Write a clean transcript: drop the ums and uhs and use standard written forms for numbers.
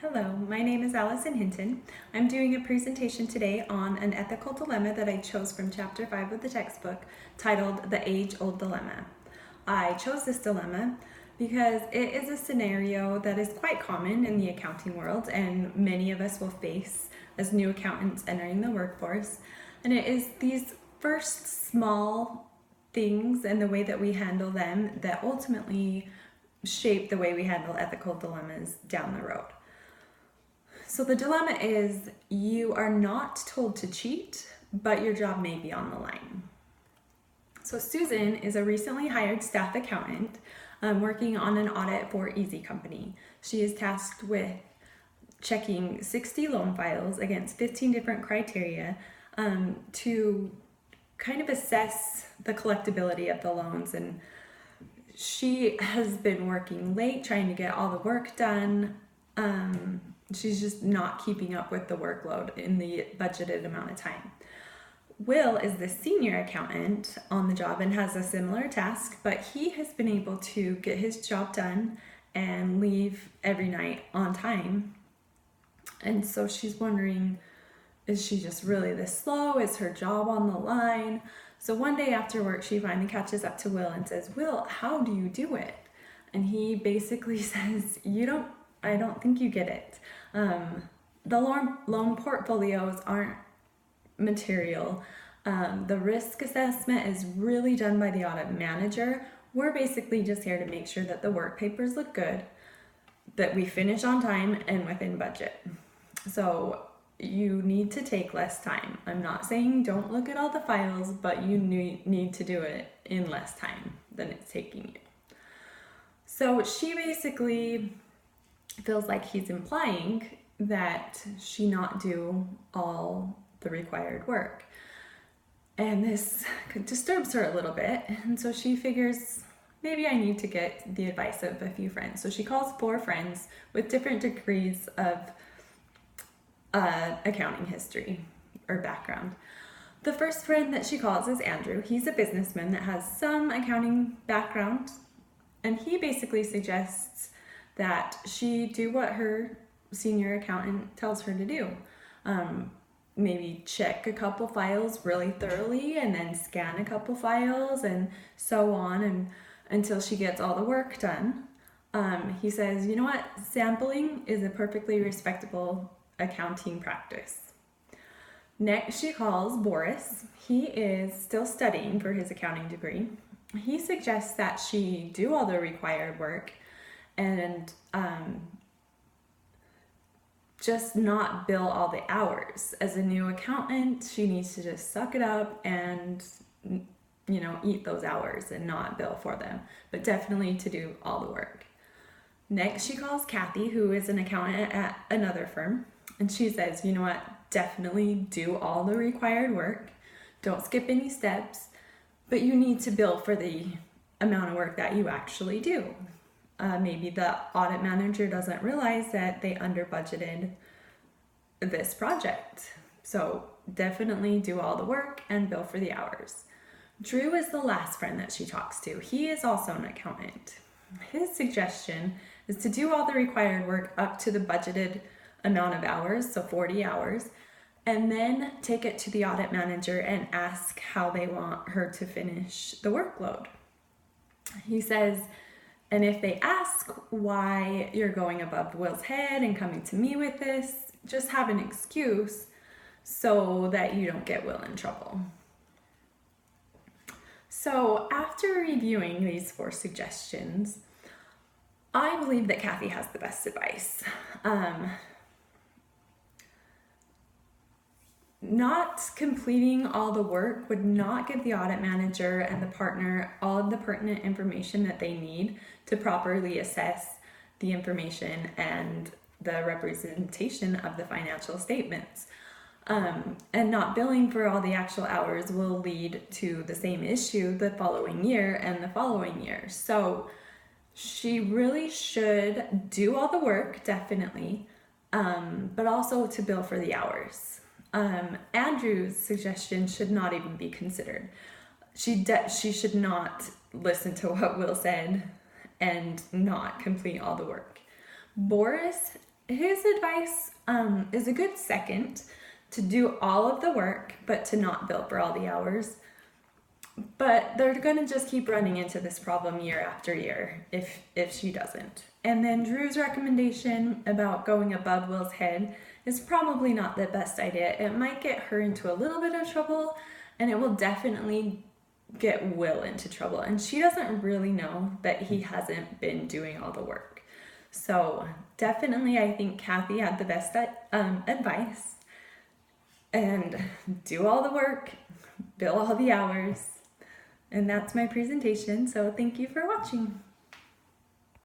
Hello, my name is Allison Hinton. I'm doing a presentation today on an ethical dilemma that I chose from chapter 5 of the textbook titled The Age-Old Dilemma. I chose this dilemma because it is a scenario that is quite common in the accounting world and many of us will face as new accountants entering the workforce. And it is these first small things and the way that we handle them that ultimately shape the way we handle ethical dilemmas down the road. So the dilemma is you are not told to cheat, but your job may be on the line. So Susan is a recently hired staff accountant working on an audit for Easy Company. She is tasked with checking 60 loan files against 15 different criteria to kind of assess the collectability of the loans. And she has been working late trying to get all the work done. She's just not keeping up with the workload in the budgeted amount of time. Will is the senior accountant on the job and has a similar task, but he has been able to get his job done and leave every night on time. And so she's wondering, is she just really this slow? Is her job on the line? So one day after work, she finally catches up to Will and says, "Will, how do you do it?" And he basically says, I don't think you get it. The loan portfolios aren't material. The risk assessment is really done by the audit manager. We're basically just here to make sure that the work papers look good, that we finish on time and within budget. So you need to take less time. I'm not saying don't look at all the files, but you need to do it in less time than it's taking you. So she basically feels like he's implying that she not do all the required work. And this disturbs her a little bit. And so she figures, maybe I need to get the advice of a few friends. So she calls 4 friends with different degrees of accounting history or background. The first friend that she calls is Andrew. He's a businessman that has some accounting background. And he basically suggests that she do what her senior accountant tells her to do. Maybe check a couple files really thoroughly and then scan a couple files and so on and until she gets all the work done. He says, you know what? Sampling is a perfectly respectable accounting practice. Next, she calls Boris. He is still studying for his accounting degree. He suggests that she do all the required work and just not bill all the hours. As a new accountant, she needs to just suck it up and, eat those hours and not bill for them, but definitely to do all the work. Next, she calls Kathy, who is an accountant at another firm, and she says, you know what, definitely do all the required work. Don't skip any steps, but you need to bill for the amount of work that you actually do. Maybe the audit manager doesn't realize that they under budgeted this project. So definitely do all the work and bill for the hours. Drew is the last friend that she talks to. He is also an accountant. His suggestion is to do all the required work up to the budgeted amount of hours, so 40 hours, and then take it to the audit manager and ask how they want her to finish the workload. He says, and if they ask why you're going above Will's head and coming to me with this, just have an excuse so that you don't get Will in trouble. So after reviewing these 4 suggestions, I believe that Kathy has the best advice. Not completing all the work would not give the audit manager and the partner all of the pertinent information that they need to properly assess the information and the representation of the financial statements. And not billing for all the actual hours will lead to the same issue the following year and the following year. So she really should do all the work, definitely, but also to bill for the hours. Andrew's suggestion should not even be considered. She should not listen to what Will said and not complete all the work. Boris His advice is a good second: to do all of the work, but to not bill for all the hours. But they're going to just keep running into this problem year after year if she doesn't. And then Drew's recommendation about going above Will's head is probably not the best idea. It might get her into a little bit of trouble, and it will definitely get Will into trouble. And she doesn't really know that he hasn't been doing all the work. So definitely, I think Kathy had the best advice. And do all the work, bill all the hours. And that's my presentation, so thank you for watching.